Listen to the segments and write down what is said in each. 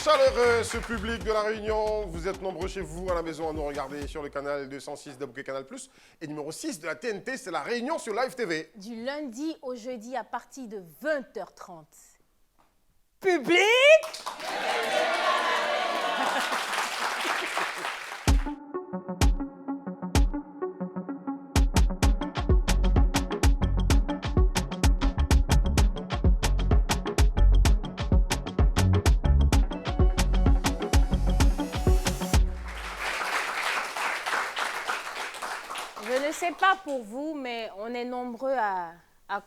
chaleureux, ce public de La Réunion. Vous êtes nombreux chez vous à la maison à nous regarder sur le canal 206 d'Abouké Canal+. Et numéro 6 de la TNT, c'est La Réunion sur Live TV. Du lundi au jeudi à partir de 20h30. Public Je ne sais pas pour vous, mais on est nombreux à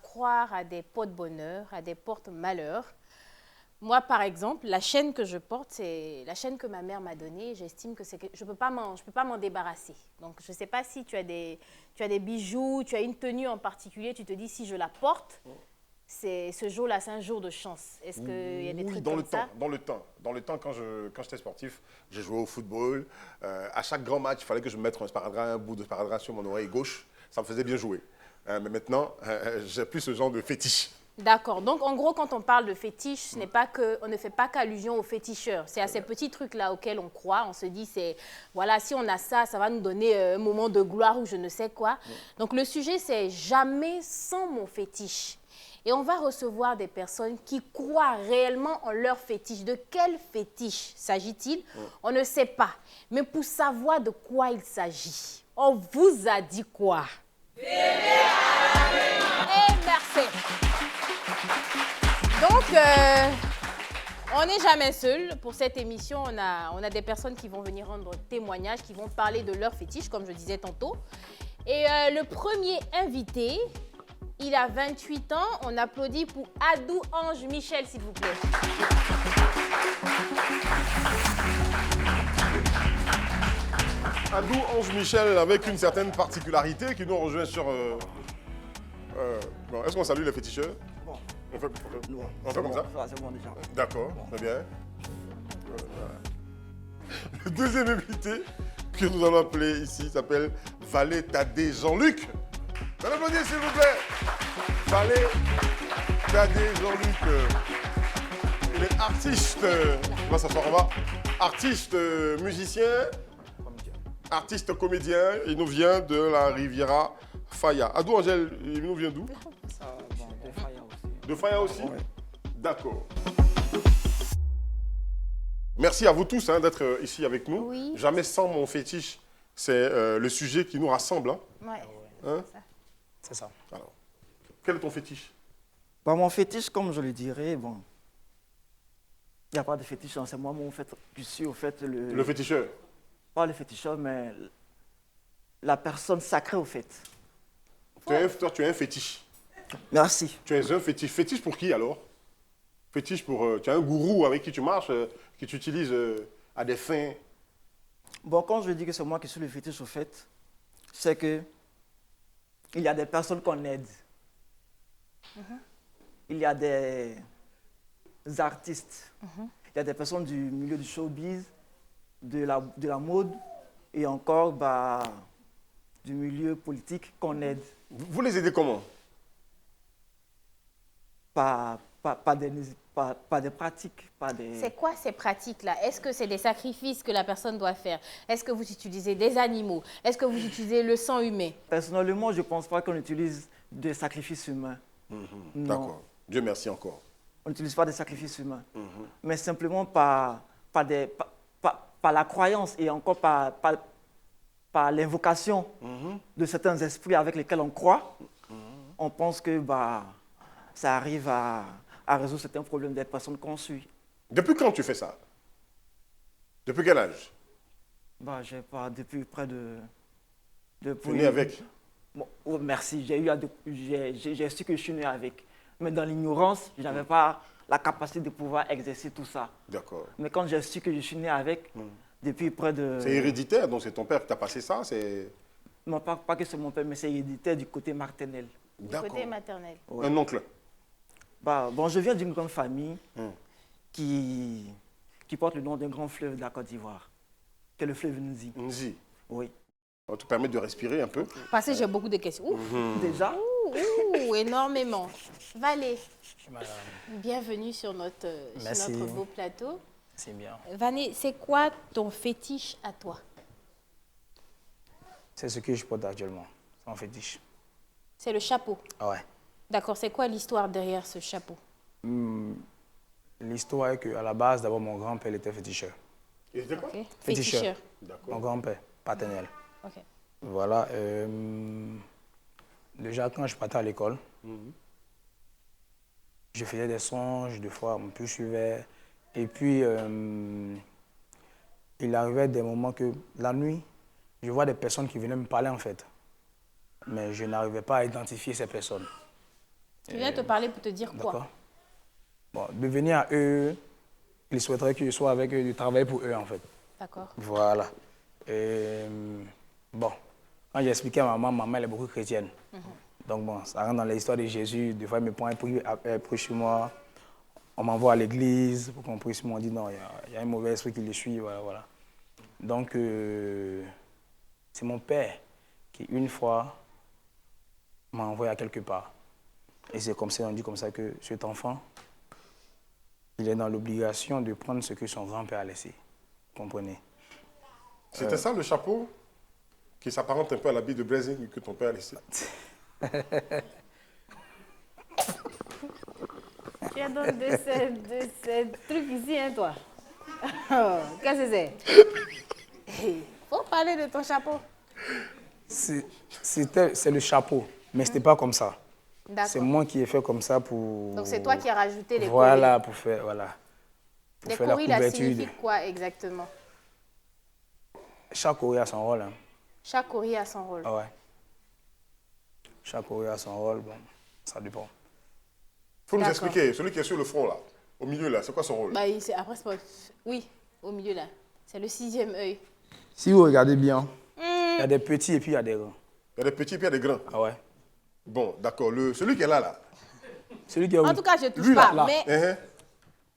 croire à des porte-bonheur, à des porte-malheur. Moi, par exemple, la chaîne que je porte, c'est la chaîne que ma mère m'a donnée. J'estime que je peux pas m'en débarrasser. Donc, je ne sais pas si tu as des bijoux, tu as une tenue en particulier, tu te dis si je la porte, ce jour-là, c'est un jour de chance. Est-ce qu'il y a des trucs comme ça? Dans le temps, quand j'étais sportif, j'ai joué au football. À chaque grand match, il fallait que je mette un bout de sparadrap sur mon oreille gauche. Ça me faisait bien jouer. Mais maintenant, j'ai plus ce genre de fétiche. D'accord. Donc, en gros, quand on parle de fétiche, on ne fait pas qu'allusion aux féticheurs. C'est à ces petits trucs-là auxquels on croit. On se dit, voilà, si on a ça, ça va nous donner un moment de gloire ou je ne sais quoi. Donc, le sujet, c'est jamais sans mon fétiche. Et on va recevoir des personnes qui croient réellement en leur fétiche. De quel fétiche s'agit-il? On ne sait pas. Mais pour savoir de quoi il s'agit, on vous a dit quoi? Eh, merci. Donc, on n'est jamais seul. Pour cette émission, on a des personnes qui vont venir rendre témoignage, qui vont parler de leur fétiche, comme je disais tantôt. Et le premier invité, il a 28 ans. On applaudit pour Adou Ange Michel, s'il vous plaît. Adou Ange Michel, avec une certaine particularité qui nous rejoint sur... bon, est-ce qu'on salue les féticheurs? Bon. On fait comme ça? C'est bon déjà. D'accord, très bien. Le deuxième invité que nous allons appeler ici s'appelle Valé Tadé Jean-Luc. Un applaudissement, s'il vous plaît. Valé Tadé Jean-Luc. Il est artiste. On va s'asseoir, on va. Artiste, musicien, artiste comédien. Il nous vient de la Riviera Faya. Adou Angèle, il nous vient d'où? Bon, de Faya aussi. De Faya aussi? Oui. D'accord. Merci à vous tous d'être ici avec nous. Oui. Jamais sans mon fétiche, c'est le sujet qui nous rassemble. Hein? Ouais, Hein? c'est ça. C'est ça. Alors, quel est ton fétiche? Bon, mon fétiche, comme je le dirais, bon, il n'y a pas de fétiche, c'est moi, en fait, je suis au fait Le féticheur. pas le féticheur, mais la personne sacrée au fait. Toi, tu es un fétiche. Merci. Tu es un fétiche. Fétiche pour qui alors? Fétiche pour... tu as un gourou avec qui tu marches, que tu utilises à des fins... Bon, quand je dis que c'est moi qui suis le fétiche au fait, c'est que il y a des personnes qu'on aide. Il y a des artistes. Il y a des personnes du milieu du showbiz, de la mode et encore du milieu politique qu'on aide. Vous les aidez comment? Pas des pratiques, pas des... C'est quoi ces pratiques-là? Est-ce que c'est des sacrifices que la personne doit faire? Est-ce que vous utilisez des animaux? Est-ce que vous utilisez le sang humain? Personnellement, je ne pense pas qu'on utilise des sacrifices humains. Non. D'accord. Dieu merci encore. On n'utilise pas des sacrifices humains. Mais simplement par la croyance et encore par l'invocation de certains esprits avec lesquels on croit, on pense que ça arrive à résoudre certains problèmes des personnes qu'on suit. Depuis quand tu fais ça? Depuis quel âge? J'ai pas depuis près de... Tu es né avec? Bon, oh, merci, j'ai su que je suis né avec. Mais dans l'ignorance, je n'avais pas la capacité de pouvoir exercer tout ça. D'accord. Mais quand j'ai su que je suis né avec, depuis près de... C'est héréditaire, donc c'est ton père qui t'a passé ça? Non, pas que c'est mon père, mais c'est héréditaire du côté maternel. Du côté maternel. Ouais. Un oncle? Bon, je viens d'une grande famille qui porte le nom d'un grand fleuve de la Côte d'Ivoire, qui est le fleuve Nzi. Nzi. Oui. Ça va te permettre de respirer un peu. Parce que j'ai beaucoup de questions. Ouh. Déjà? Énormément. Valé, bienvenue sur notre beau plateau. C'est bien. Vané, c'est quoi ton fétiche à toi? C'est ce que je porte actuellement. C'est mon fétiche. C'est le chapeau. Ah ouais. D'accord, c'est quoi l'histoire derrière ce chapeau? L'histoire est qu'à la base, d'abord, mon grand-père était féticheur. Et c'était quoi? Ok. Féticheur. Mon D'accord. grand-père, paternel. Ok. Voilà. Déjà, quand je partais à l'école, je faisais des songes, des fois, on me poursuivait. Et puis, il arrivait des moments que, la nuit, je vois des personnes qui venaient me parler, en fait. Mais je n'arrivais pas à identifier ces personnes. Tu viens te parler pour te dire quoi? D'accord. Bon, de venir à eux, ils souhaiteraient que je sois avec eux, de travailler pour eux, en fait. D'accord. Voilà. Et, bon, quand j'ai expliqué à maman, elle est beaucoup chrétienne. Donc bon, ça rentre dans l'histoire de Jésus. Des fois, il me prend un prix chez moi. On m'envoie à l'église pour qu'on prie sur moi. On dit non, il y a un mauvais esprit qui le suit. Voilà, voilà. Donc, c'est mon père qui, une fois, m'a envoyé à quelque part. Et c'est comme ça, on dit comme ça que cet enfant, il est dans l'obligation de prendre ce que son grand-père a laissé. Vous comprenez? C'était ça le chapeau qui s'apparente un peu à l'habit de Brésil que ton père a laissé. Tu as donc de ces trucs ici, hein, toi? Qu'est-ce que c'est? Faut parler de ton chapeau. C'est le chapeau, mais ce n'était pas comme ça. C'est D'accord. moi qui ai fait comme ça pour... Donc c'est toi qui as rajouté les Voilà, coris. pour faire, voilà, pour Les faire la coris, là, couverture. signifie quoi exactement? Chaque cori a son rôle. Hein. Chaque cori a son rôle. Ah ouais. Chaque cori a son rôle, bon, ça dépend. Faut nous D'accord. expliquer, celui qui est sur le front là, au milieu là, c'est quoi son rôle? Bah, après, c'est pas... Oui, au milieu là. C'est le 6e œil. Si vous regardez bien, il y a des petits et puis il y a des grands. Il y a des petits et puis il y a des grands. Ah ouais. Bon, d'accord, celui qui est là, Celui qui est où? En tout cas, je touche Lui, pas. là. Mais hein,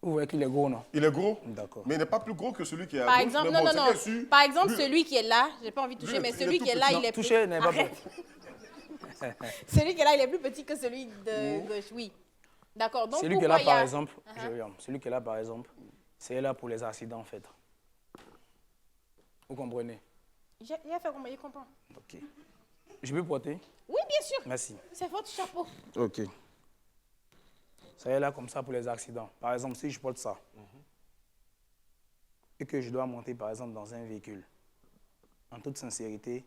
Vous voyez qu'il est gros, non? il est gros, D'accord. mais il n'est pas plus gros que celui qui est à par gauche. exemple, Mais non, bon, non, celui qui est non. sur- Par exemple, lui- celui qui est là, j'ai pas envie de toucher, lui, mais il est celui tout qui est petit. là, Non, il est toucher plus... n'est pas Arrête. Celui qui est là, il est plus petit que celui de gauche, oui. D'accord, donc Celui qui est là, pourquoi il y par a... exemple, je regarde. Celui qui est là, par exemple, c'est là pour les accidents, en fait. Vous comprenez? Il a fait comment? Il comprend. Ok. Je peux porter? Oui, bien sûr. Merci. C'est votre chapeau. Ok. Ça est là comme ça pour les accidents. Par exemple, si je porte ça et que je dois monter, par exemple, dans un véhicule, en toute sincérité,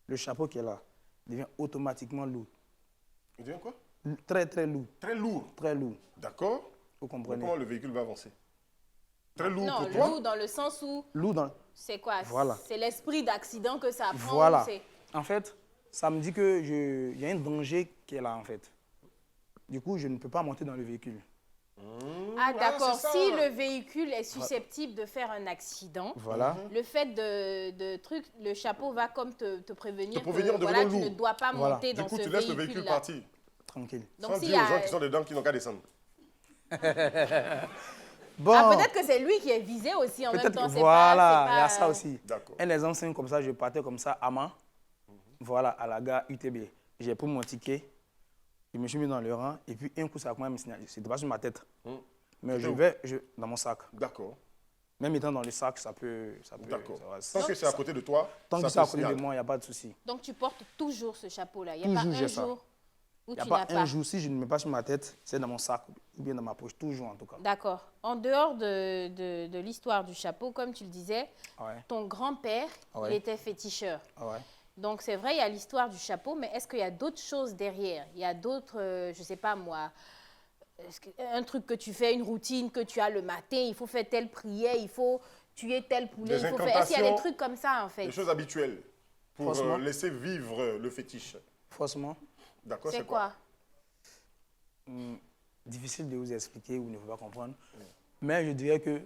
le chapeau qui est là devient automatiquement lourd. Il devient quoi? Très, très lourd. Très lourd. Très lourd. D'accord. Vous Donc, comprenez? comment le véhicule va avancer? Très lourd Non, pour toi? lourd dans le sens où... Lourd dans... C'est quoi? Voilà. C'est l'esprit d'accident que ça prend. Voilà. ou c'est- En fait, ça me dit qu'il y a un danger qui est là, en fait. Du coup, je ne peux pas monter dans le véhicule. Ah, d'accord. c'est ça. Si le véhicule est susceptible de faire un accident, Voilà. le fait de truc, le chapeau va comme te prévenir prévenir que de voilà, venir tu ne lourd. dois pas Voilà. monter Du dans coup, ce tu laisses le véhicule véhicule-là. partir. Tranquille. Donc, Sans s'il dire y aux gens a... qui sont dedans qu'ils n'ont qu'à descendre. Bon. Ah, peut-être que c'est lui qui est visé aussi en même Peut-être temps. que c'est voilà, pas, il y a ça aussi. D'accord. Un exemple simple comme ça, je partais comme ça à Mans, voilà, à la gare UTB. J'ai pris mon ticket, je me suis mis dans le rang, et puis un coup, ça a quand même signalé. C'était pas sur ma tête. Mais dans mon sac. D'accord. Même étant dans le sac, ça peut. D'accord. ça va. Tant que c'est à côté de toi, Tant ça que c'est à te côté de signale. moi, il n'y a pas de souci. Donc, tu portes toujours ce chapeau-là. Il n'y a Toujours, pas j'ai un ça. jour où Il n'y a tu pas n'as un pas. jour, si je ne mets pas sur ma tête, c'est dans mon sac ou bien dans ma poche, toujours en tout cas. D'accord. En dehors de l'histoire du chapeau, comme tu le disais, Ouais. ton grand-père, Ouais. il était féticheur. Ouais. Donc, c'est vrai, il y a l'histoire du chapeau, mais est-ce qu'il y a d'autres choses derrière? Il y a d'autres, je ne sais pas moi, un truc que tu fais, une routine que tu as le matin, il faut faire telle prière, il faut tuer tel poulet, Des il faut faire... Est-ce qu'il y a des incantations, trucs comme ça, en fait? Des choses habituelles pour Franchement. laisser vivre le fétiche. Franchement, D'accord, C'est quoi? difficile de vous expliquer, vous ne pouvez pas comprendre. Mais je dirais que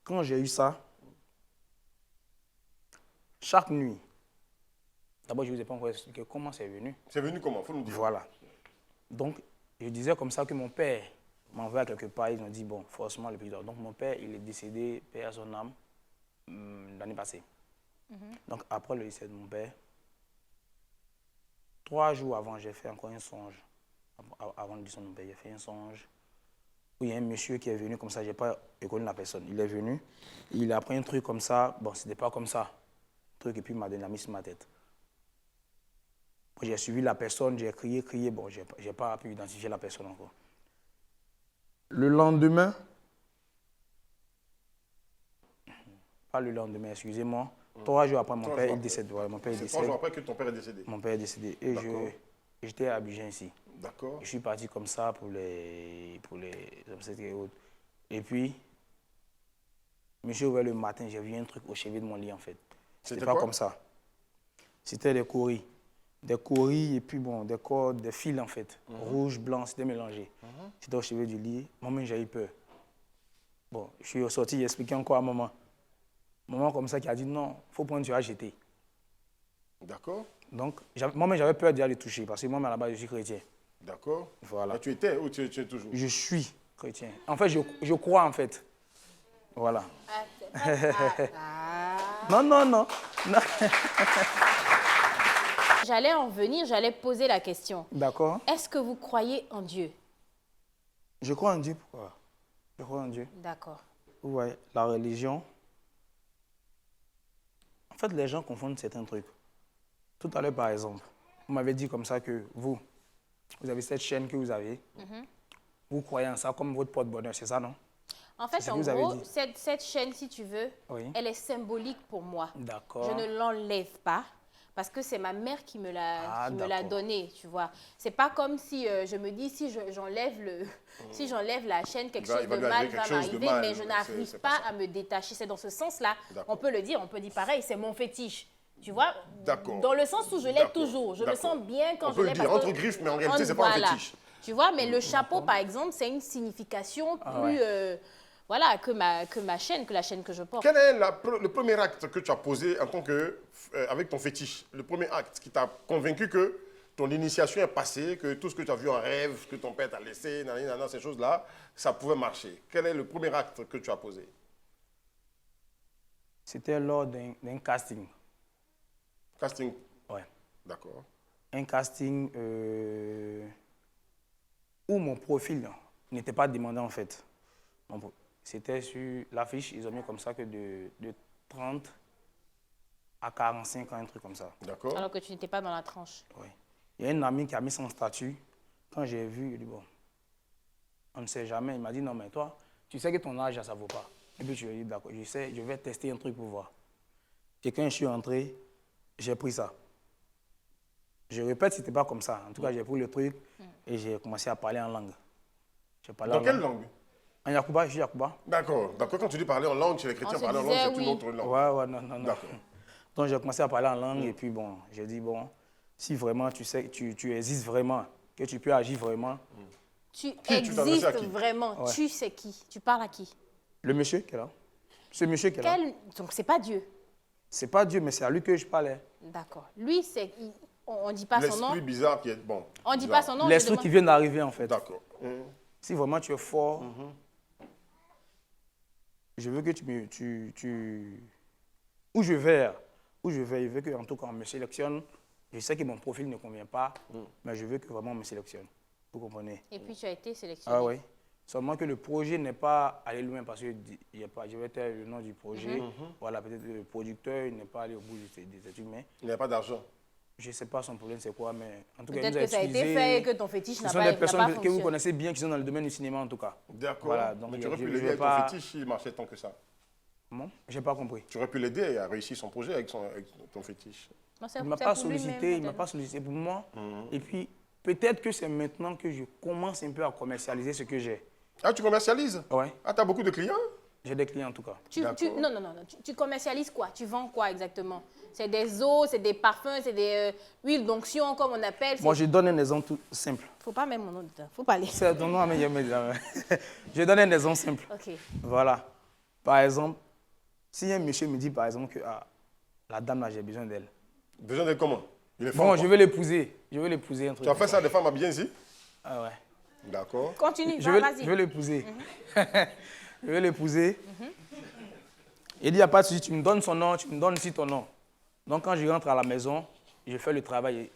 quand j'ai eu ça, chaque nuit, d'abord je ne vous ai pas encore expliqué comment c'est venu. C'est venu comment? Faut nous dire. Voilà. Donc, je disais comme ça que mon père m'envoie quelque part. Ils ont dit, bon, forcément, le président. Donc, mon père, il est décédé, paix à son âme, l'année passée. Donc, après le décès de mon père, 3 jours avant, j'ai fait encore un songe. Avant le décès de mon père, j'ai fait un songe où il y a un monsieur qui est venu comme ça, je n'ai pas reconnu la personne. Il est venu, il a pris un truc comme ça, bon, ce n'était pas comme ça. Un truc, et puis il m'a donné la mise sur ma tête. J'ai suivi la personne, j'ai crié, bon, je n'ai pas pu identifier la personne encore. Le lendemain, pas le lendemain, excusez-moi, 3 jours après, mon père est décédé. Voilà, mon père est décédé. 3 jours après que ton père est décédé. Mon père est décédé. Et j'étais à Abidjan ici. D'accord. Je suis parti comme ça pour les obsèques et autres. Et puis, monsieur ouvert le matin, j'ai vu un truc au chevet de mon lit en fait. C'était pas quoi? comme ça. C'était des coris. Des coris et puis bon, des cordes, des fils en fait. Rouge, blanc, c'était mélangé. C'était au chevet du lit. Moi-même, j'ai eu peur. Bon, je suis sorti, j'ai expliqué encore à maman. Maman comme ça qui a dit non, il faut prendre, tu vas jeter. D'accord. Donc, moi-même, j'avais peur déjà de toucher parce que moi, à la base, je suis chrétien. D'accord. Voilà. Mais tu étais ou tu es toujours? Je suis chrétien. En fait, je crois en fait. Voilà. Non, non, non. J'allais en venir, j'allais poser la question. D'accord. Est-ce que vous croyez en Dieu? Je crois en Dieu, pourquoi? Je crois en Dieu. D'accord. Ouais, la religion. En fait, les gens confondent certains trucs. Tout à l'heure, par exemple, vous m'avez dit comme ça que vous avez cette chaîne que vous avez. Vous croyez en ça comme votre porte-bonheur, c'est ça, non? En fait, en gros, cette chaîne, si tu veux, elle est symbolique pour moi. D'accord. Je ne l'enlève pas parce que c'est ma mère qui me l'a donnée, tu vois. C'est pas comme si je me dis, si j'enlève la chaîne, quelque chose de mal va m'arriver, mais je n'arrive pas à me détacher. C'est dans ce sens-là, on peut le dire, on peut dire pareil, c'est mon fétiche. Tu vois? Dans le sens où je l'ai toujours. Je me sens bien quand je l'ai. On peut le dire entre griffes, mais en réalité, c'est pas un fétiche. Tu vois, mais le chapeau, par exemple, c'est une signification plus... voilà, que la chaîne que je porte. Quel est le premier acte que tu as posé en tant que, avec ton fétiche? Le premier acte qui t'a convaincu que ton initiation est passée, que tout ce que tu as vu en rêve, que ton père t'a laissé, ces choses-là, ça pouvait marcher. Quel est le premier acte que tu as posé? C'était lors d'un casting. Casting? Ouais. D'accord. Un casting où mon profil n'était pas demandé en fait. C'était sur l'affiche, ils ont mis comme ça que de 30 à 45 ans, un truc comme ça. D'accord. Alors que tu n'étais pas dans la tranche. Oui. Il y a un ami qui a mis son statut. Quand j'ai vu, il dit bon, on ne sait jamais. Il m'a dit non, mais toi, tu sais que ton âge, ça ne vaut pas. Et puis je lui ai dit d'accord, je sais, je vais tester un truc pour voir. Et quand je suis entré, j'ai pris ça. Je répète, ce n'était pas comme ça. En tout cas, j'ai pris le truc et j'ai commencé à parler en langue. Dans quelle langue? En Yakuba, je suis Yakuba. D'accord. D'accord, quand tu dis parler en langue, chez les chrétiens, parler en langue, c'est une autre langue. Ouais, non. D'accord. Donc j'ai commencé à parler en langue et puis bon, j'ai dit bon, si vraiment tu sais, tu existes vraiment, que tu peux agir vraiment. Tu existes vraiment, ouais. Tu sais qui? Tu parles à qui? Le monsieur qui est là. Ce monsieur qui est là. Donc c'est pas Dieu. C'est pas Dieu, mais c'est à lui que je parlais. D'accord. Lui, on ne dit pas son nom. L'esprit bizarre qui est bon. On ne dit pas son nom. L'esprit qui vient d'arriver en fait. D'accord. Si vraiment tu es fort, je veux que où je vais, je veux que en tout cas on me sélectionne. Je sais que mon profil ne convient pas, mais je veux que vraiment on me sélectionne. Vous comprenez? Et puis tu as été sélectionné. Ah oui. Seulement que le projet n'est pas allé loin parce que je vais taire le nom du projet. Voilà, peut-être le producteur n'est pas allé au bout des études, mais il n'y a pas d'argent. Je ne sais pas son problème, c'est quoi, mais en tout cas, peut-être que ça a été fait et que ton fétiche n'a pas fonctionné. Ce sont des personnes que vous connaissez bien qui sont dans le domaine du cinéma, en tout cas. D'accord. Voilà, donc mais tu aurais pu l'aider avec ton fétiche s'il marchait tant que ça. Comment? Je n'ai pas compris. Tu aurais pu l'aider à réussir son projet avec ton fétiche. Il ne m'a pas sollicité, pour moi. Et puis, peut-être que c'est maintenant que je commence un peu à commercialiser ce que j'ai. Ah, tu commercialises? Oui. Ah, tu as beaucoup de clients? J'ai des clients en tout cas. Non. Tu commercialises quoi? Tu vends quoi exactement? C'est des eaux, c'est des parfums, c'est des huiles d'onction, comme on appelle. Moi, je donne un exemple tout simple. Faut pas mettre mon nom dedans. Faut pas aller. C'est ton nom, mais je donne un exemple simple. Ok. Voilà. Par exemple, si un monsieur me dit par exemple que la dame là, j'ai besoin d'elle. Besoin d'elle comment? Bon, je vais l'épouser. Je vais l'épouser un truc. Tu as fait ça des femmes à bien ici? Ah ouais. D'accord. Continue, vas-y. Je vais l'épouser. Je vais l'épouser. Il dit, il n'y a pas de souci, tu me donnes son nom, tu me donnes aussi ton nom. Donc, quand je rentre à la maison, je fais le travail.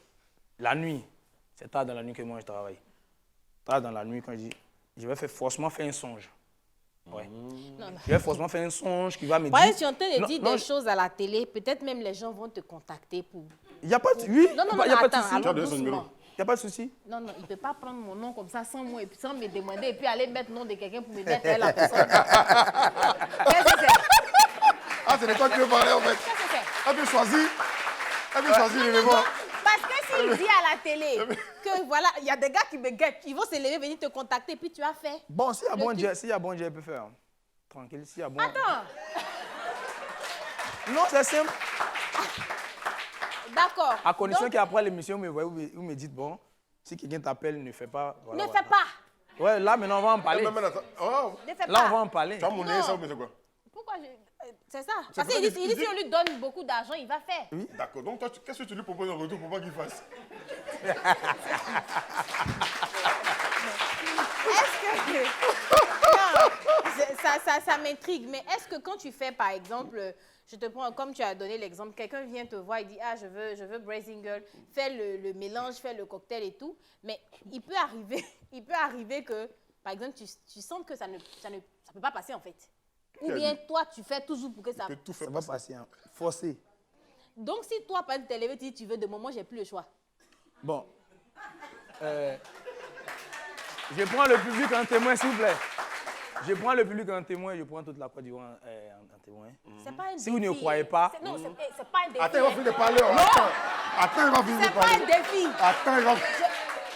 La nuit, c'est tard dans la nuit que moi je travaille. Tard dans la nuit, quand je dis, je vais forcément faire un songe. Ouais. Non, non. Je vais forcément faire un songe qui va me dire... Ouais, tu es en train de Non, dire non, des choses à la télé. Peut-être même les gens vont te contacter pour... Il n'y a pas de... Oui, Non, non, il non, n'y a pas de attends, souci. Tu as alors donné son numéro. doucement. Il n'y a pas de souci. Non, non, il ne peut pas prendre mon nom comme ça sans moi et puis sans me demander et puis aller mettre le nom de quelqu'un pour me mettre à la personne. Qu'est-ce que c'est? Ah, c'est de toi que tu veux parler en fait. Qu'est-ce que c'est? Elle peut choisir. Elle peut choisir l'élément. Parce que s'il dit à la télé que voilà, il y a des gars qui me guettent, ils vont se lever, venir te contacter, puis tu as fait. Bon, s'il y a Le bon truc- Dieu, s'il y a bon Dieu, elle peut faire. Tranquille, s'il y a bon... Attends, Non, c'est simple. d'accord. À condition Donc, qu'après l'émission, vous me dites, bon, si quelqu'un t'appelle, ne fais pas... ne voilà, fais pas. Ouais, là, maintenant, on va en parler. Mais attends. Oh, Ne fais Là, pas. on va en parler. tu as monnaie ça ou mais c'est quoi? Pourquoi c'est ça. C'est Parce pour ça qu'il que dit, tu dis- si on lui donne beaucoup d'argent, il va faire. D'accord. Donc, toi, qu'est-ce que tu lui proposes en retour pour pas qu'il fasse? Est-ce que... Non, ça m'intrigue. Mais est-ce que quand tu fais, par exemple, je te prends, comme tu as donné l'exemple, quelqu'un vient te voir et dit, ah, je veux Braising Girl, fais le mélange, fais le cocktail et tout. Mais il peut arriver que, par exemple, tu sens que ça peut pas passer, en fait. Ou bien toi, tu fais toujours pour que ça... Tu peux tout Ça faire va passer. passer, hein. Forcé. Donc, si toi, par exemple, t'es levé, tu dis, tu veux de moment, j'ai plus le choix. Bon. Je prends le public en témoin, s'il vous plaît. Je prends le public en témoin, je prends toute la Côte d'Ivoire en témoin. C'est pas un Si vous ne défi. croyez pas- Non, c'est pas un défi. Attends, il va finir de parler. Oh. Attends, il va finir C'est de pas un parler. défi. Attends, il va...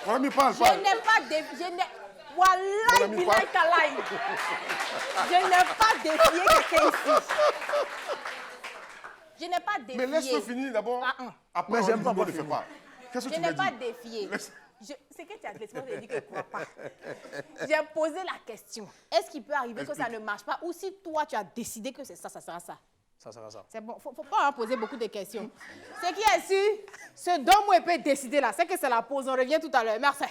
Mon ami, parle, Je parle. n'ai pas défié. Je n'ai... Mon Wallahi ami, billahi talahi. Je n'ai pas défié quelqu'un ici. Je n'ai pas défié. Mais laisse-le finir d'abord. Après, Mais on j'aime dit pas non, ne finir. fais pas. Qu'est-ce que Je tu n'ai veux pas dire? défié. Laisse- C'est que tu as laissé, je dit que je ne crois pas. J'ai posé la question. Est-ce qu'il peut arriver que ça ne marche pas? Ou si toi, tu as décidé que c'est ça, ça sera ça? Ça sera ça. C'est bon, faut pas en poser beaucoup de questions. Ce qui est sûr, ce dont moi peut décider là, c'est que c'est la pause. On revient tout à l'heure. Merci.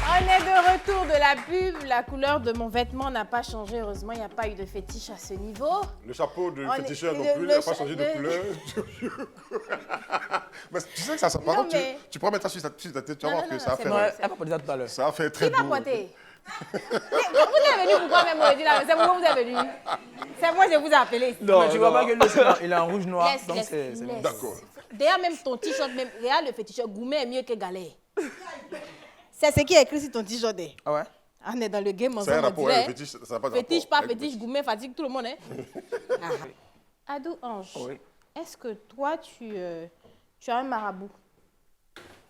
On est de retour de la pub. La couleur de mon vêtement n'a pas changé. Heureusement, il n'y a pas eu de fétiche à ce niveau. Le chapeau de On est- féticheur non le- plus, il le n'a pas cha- changé de le- couleur. Mais tu sais que ça, par Non, contre, mais- tu pourras mettre ça sur ta tête, tu vas Non, voir non, que non, ça va c'est faire... bon. Non, elle va pas dire ça tout à l'heure. Ça va faire très Qui va beau. porter? Mais vous êtes venu pourquoi même aujourd'hui là? C'est pourquoi vous êtes venu? C'est moi, je vous ai appelé ici. Non, mais tu vois pas que le il est en rouge noir. Laisse, Donc laisse, c'est... laisse. D'accord. D'ailleurs, même ton t-shirt, même, regarde le féticheur, Gourmet est mieux que Galère. C'est ce qui est écrit sur ton t-shirt. hein. Ah ouais? On est dans le game Ça a un ensemble, on rapport, dirait. le fétiche, ça n'a pas de Fétiche, rapport pas avec le fétiche, Gourmet, fatigue tout le monde. Hein? Adou Ange, Oui. est-ce que toi, tu as un marabout?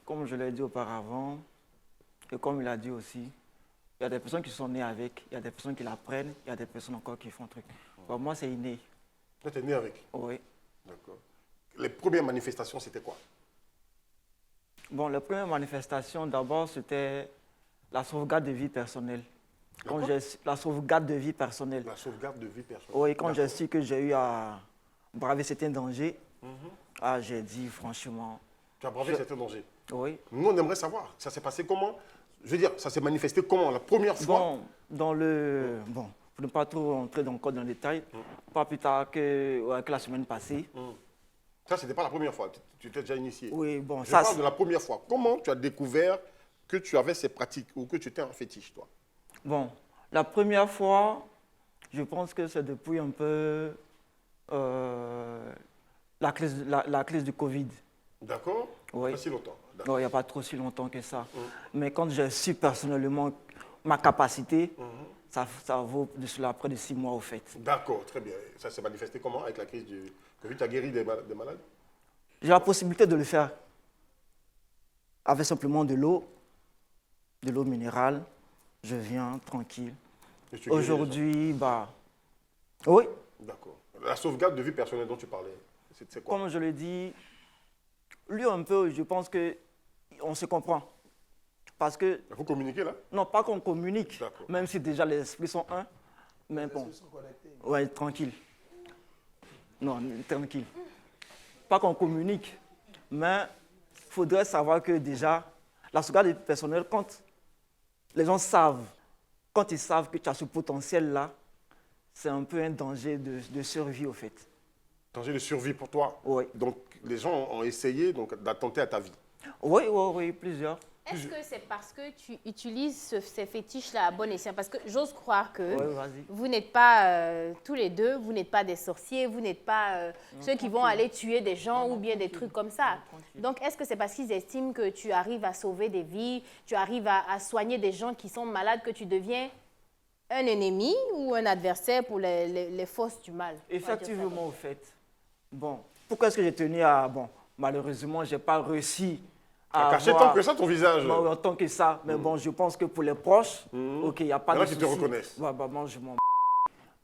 Comme je l'ai dit auparavant, et comme il a dit aussi, il y a des personnes qui sont nées avec, il y a des personnes qui l'apprennent, il y a des personnes encore qui font un truc. Bon, moi, c'est inné. Toi, tu es né avec. Oui. D'accord. Les premières manifestations, c'était quoi? Bon, la première manifestation, d'abord, c'était la sauvegarde de vie personnelle. La sauvegarde de vie personnelle. La sauvegarde de vie personnelle. Oui, quand j'ai su que j'ai eu à braver certains dangers, j'ai dit franchement, Tu as bravé certains dangers. oui. Nous, on aimerait savoir, ça s'est passé comment? Je veux dire, ça s'est manifesté comment la première fois? Bon, bon, pour ne pas trop entrer encore dans le détail, pas plus tard que la semaine passée. Ça, c'était pas la première fois. Tu t'es déjà initié. Oui, bon, Je ça, parle de la première fois. Comment tu as découvert que tu avais ces pratiques ou que tu étais un fétiche, toi? bon, la première fois, je pense que c'est depuis un peu la crise du Covid. D'accord? Oui. Pas si longtemps. D'accord. Non, il n'y a pas trop si longtemps que ça. Mais quand j'ai su personnellement ma capacité, ça vaut de cela près de 6 mois au fait. D'accord, très bien. Ça s'est manifesté comment avec la crise du Covid? Tu as guéri des malades? J'ai la possibilité de le faire avec simplement de l'eau minérale. Je viens tranquille. Et tu guéris les gens. Aujourd'hui, bah, oui, D'accord. La sauvegarde de vie personnelle dont tu parlais, c'est quoi? comme je l'ai dit, lui un peu, je pense qu'on se comprend. Parce que, Vous communiquez là? non pas qu'on communique, D'accord. même si déjà les esprits sont un, mais bon, ouais, tranquille. Non, tranquille. Pas qu'on communique, mais il faudrait savoir que déjà, la sauvegarde personnelle, quand les gens savent quand ils savent que tu as ce potentiel-là, c'est un peu un danger de survie, au fait. Danger de survie pour toi. Oui. Donc, les gens ont essayé d'attenter à ta vie. Oui, plusieurs. Est-ce que c'est parce que tu utilises ces fétiches-là à bon escient? Parce que j'ose croire que Oui, vas-y. vous n'êtes pas, tous les deux, vous n'êtes pas des sorciers, vous n'êtes pas ceux qui vont aller tuer des gens ou bien des trucs comme ça. Donc, est-ce que c'est parce qu'ils estiment que tu arrives à sauver des vies, tu arrives à soigner des gens qui sont malades, que tu deviens un ennemi ou un adversaire pour les forces du mal? Effectivement, au fait. Bon, pourquoi est-ce que j'ai tenu à... Bon, malheureusement, je n'ai pas réussi à cacher avoir- tant que ça ton visage. Non, en tant que ça. Mais bon, je pense que pour les proches, ok, il n'y a pas Il y en de a qui souci. te reconnaissent. Moi, je m'en...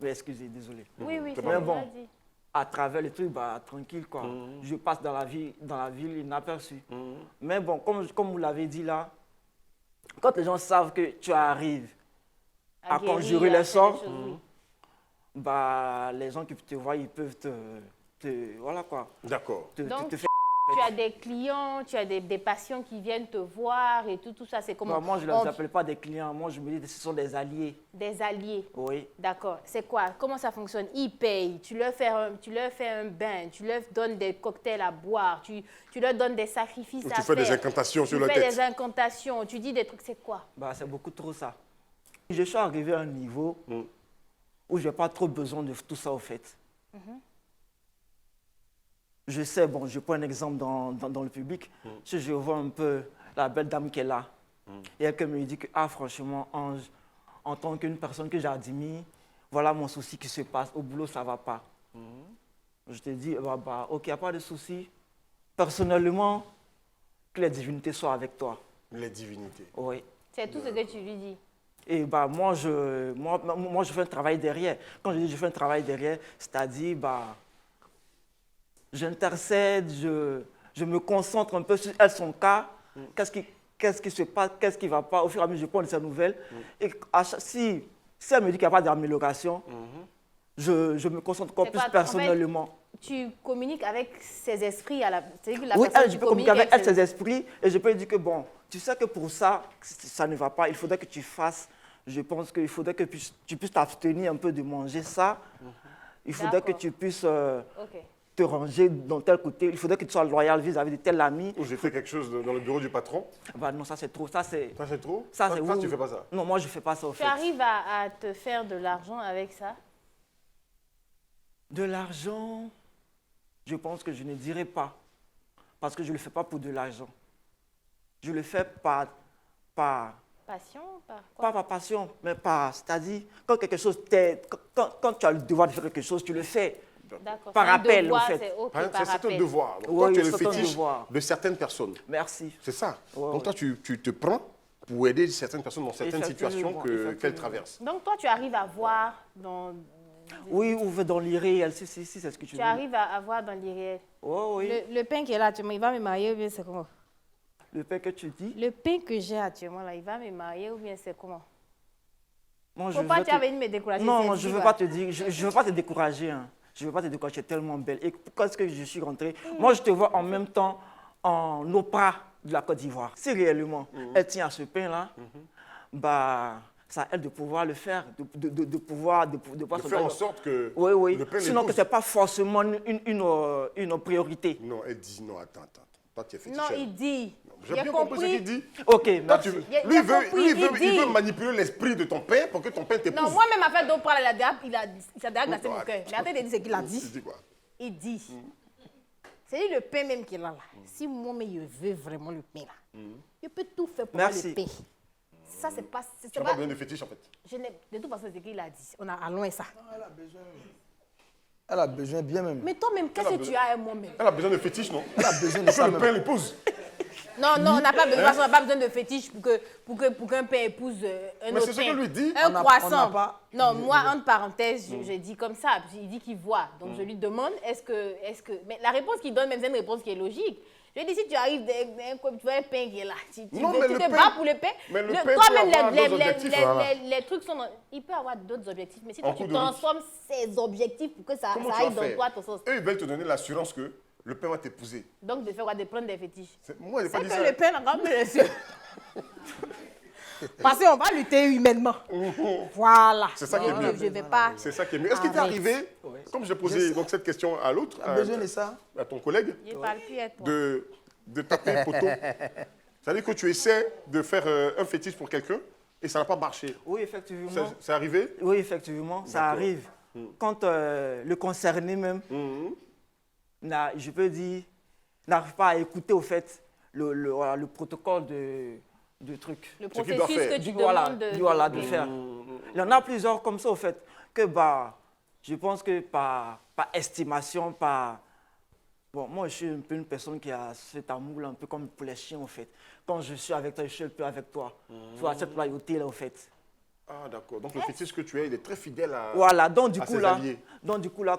Mais excusez, désolé. Oui, c'est Mais bon. bon, à travers le truc, tranquille, quoi. Je passe dans la ville inaperçu. Mais bon, comme vous l'avez dit là, quand les gens savent que tu arrives à guérir, conjurer à les faire sorts, des choses, oui. les gens qui te voient, ils peuvent voilà quoi, D'accord. Donc, te faire... Tu as des clients, tu as des patients qui viennent te voir et tout ça, c'est comment? Moi, je ne les appelle pas des clients. Moi, je me dis que ce sont des alliés. Des alliés. Oui. D'accord. C'est quoi? Comment ça fonctionne? Ils payent, tu leur fais un bain, tu leur donnes des cocktails à boire, tu leur donnes des sacrifices Ou à tu faire. fais des incantations sur Tu leur fais tête. des incantations, tu dis des trucs, c'est quoi? C'est beaucoup trop ça. Je suis arrivé à un niveau où je n'ai pas trop besoin de tout ça au fait. Je sais, bon, je prends un exemple dans le public. Si je vois un peu la belle dame qui est là, et elle me dit que, franchement, Ange, en tant qu'une personne que j'admire, voilà mon souci qui se passe. Au boulot, ça ne va pas. Je te dis, ok, il n'y a pas de souci. Personnellement, que les divinités soient avec toi. Les divinités. Oui. C'est tout ce que tu lui dis. Et moi, je fais un travail derrière. Quand je dis je fais un travail derrière, c'est-à-dire, j'intercède, je me concentre un peu sur elle, son cas, qu'est-ce qui se passe, qu'est-ce qui ne va pas. Au fur et à mesure, je prends de ses nouvelles. Et si elle me dit qu'il n'y a pas d'amélioration, je me concentre encore C'est plus quoi, en fait, personnellement. Tu communiques avec ses esprits c'est-à-dire que la Oui, personne, je tu peux communiques communiquer avec elle, ses esprits, et je peux lui dire que bon, tu sais que pour ça, ça ne va pas, il faudrait que tu fasses, je pense qu'il faudrait que tu puisses t'abstenir un peu de manger ça, il faudrait que D'accord. tu puisses Ok. te ranger dans tel côté, il faudrait que tu sois loyal vis-à-vis de tel ami. Ou j'ai fait quelque chose dans le bureau du patron. Non, ça c'est trop, ça c'est... Ça, c'est trop. Ça, Toi, c'est toi, oui, tu oui. fais pas ça. Non, moi je ne fais pas ça au Tu fait. arrives à te faire de l'argent avec ça? De l'argent, je pense que je ne dirais pas, parce que je ne le fais pas pour de l'argent. Je le fais par Passion? Par quoi? pas par passion, mais c'est-à-dire, quand quelque chose quand tu as le devoir de faire quelque chose, tu le fais. D'accord. Par C'est un appel, devoir, en fait. c'est ok, Hein, par c'est ton appel. devoir. Donc, Oui, toi, tu es le c'est ton fétiche devoir. de certaines personnes. Merci. C'est ça. Ouais, Donc, toi, tu te prends pour aider certaines personnes dans certaines situations Effectivement. qu'elles traversent. Donc toi, tu arrives à voir dans... Oui, ou dans l'irréel, si, c'est ce que tu Tu dis. arrives à voir dans l'irréel. Oh, oui. Le pain qui est là actuellement, il va me marier ou bien c'est comment? Le pain que tu dis, Le pain que j'ai actuellement là, il va me marier ou bien c'est comment? moi, Faut pas tu venir me décourager. Non, c'est je ne dit, veux quoi. pas te dire, je veux pas te décourager. Hein. Je ne veux pas te décourager, tu es tellement belle. Et pourquoi est-ce que je suis rentrée? Moi, je te vois en même temps en Oprah de la Côte d'Ivoire. Si réellement elle tient à ce pain-là, c'est à elle de pouvoir le faire, de pouvoir De faire en sorte que Oui. le pain Sinon, que l'épouse. ce n'est pas forcément une priorité. Non, elle dit non, attends. Toi, tu es fétiche. Non, il dit. J'ai bien compris ce qu'il dit. Ok, Toi, merci. lui, a compris, il veut dit. manipuler l'esprit de ton père pour que ton père t'épouse. Non, moi-même, à faire d'Oprah, il a déjà glacé mon attends. cœur. Mais attendez, ce qu'il a Il dit. dit quoi? Il dit. C'est lui le pain même qui est là. Si moi-même, je veux vraiment le pain là, je peux tout faire pour Merci. le pain. Ça, c'est pas... Tu n'as pas besoin de fétiche, en fait. De toute façon, c'est ce qu'il a dit. On a allons ça. Elle a besoin bien même. Mais toi-même, qu'est-ce que tu as à moi-même? Elle a besoin de fétiche, non? Elle a besoin de Pour ça que le même. père l'épouse. Non, on n'a pas besoin, on n'a pas besoin de fétiche pour qu'un père épouse un Mais autre c'est ce que père. lui dit. Un On n'a croissant. pas- Non, moi, entre parenthèses, je dis comme ça. Il dit qu'il voit. Donc, je lui demande, est-ce que... Mais la réponse qu'il donne, même, c'est une réponse qui est logique. Je lui dis, si tu arrives, tu vois un pain qui est là, tu Non, mais le te pain- bats pour le pain. mais le pain peut Toi-même, avoir d'autres objectifs, voilà. les trucs sont... Il peut avoir d'autres objectifs, mais si En toi, tu coup de route. transformes ces objectifs pour que ça Comment tu aille vas dans faire? toi, ton sens. Eux, ils veulent te donner l'assurance que le père va t'épouser. Donc, de faire quoi? De prendre des fétiches. Moi, je n'ai pas C'est dit que ça. le pain n'a pas mis les yeux. Parce qu'on va lutter humainement. Voilà. C'est ça qui est Donc, mieux. je ne vais pas... C'est ça qui est mieux. Est-ce qu'il t'est Arrête. arrivé, comme j'ai posé donc, cette question à l'autre, Tu as besoin de ça? à ton collègue, Je parle plus être moi. de taper un poteau? C'est-à-dire que tu essaies de faire un fétiche pour quelqu'un et ça n'a pas marché. Oui, effectivement. C'est arrivé? Oui, effectivement, ça D'accord. arrive. Quand le concerné même, je peux dire, n'arrive pas à écouter au fait voilà, le protocole de truc. Le Ce qu'il doit processus faire. que tu Voilà, demandes de... voilà, de faire. Il y en a plusieurs comme ça au fait, que je pense que par estimation, Bon, moi, je suis un peu une personne qui a cet amour-là, un peu comme pour les chiens, en fait. Quand je suis avec toi, je suis un peu avec toi. Il faut cette loyauté-là, en fait. Ah, d'accord. Donc, le fétiche que tu es, il est très fidèle à, Voilà, donc du à coup, ses là, alliés.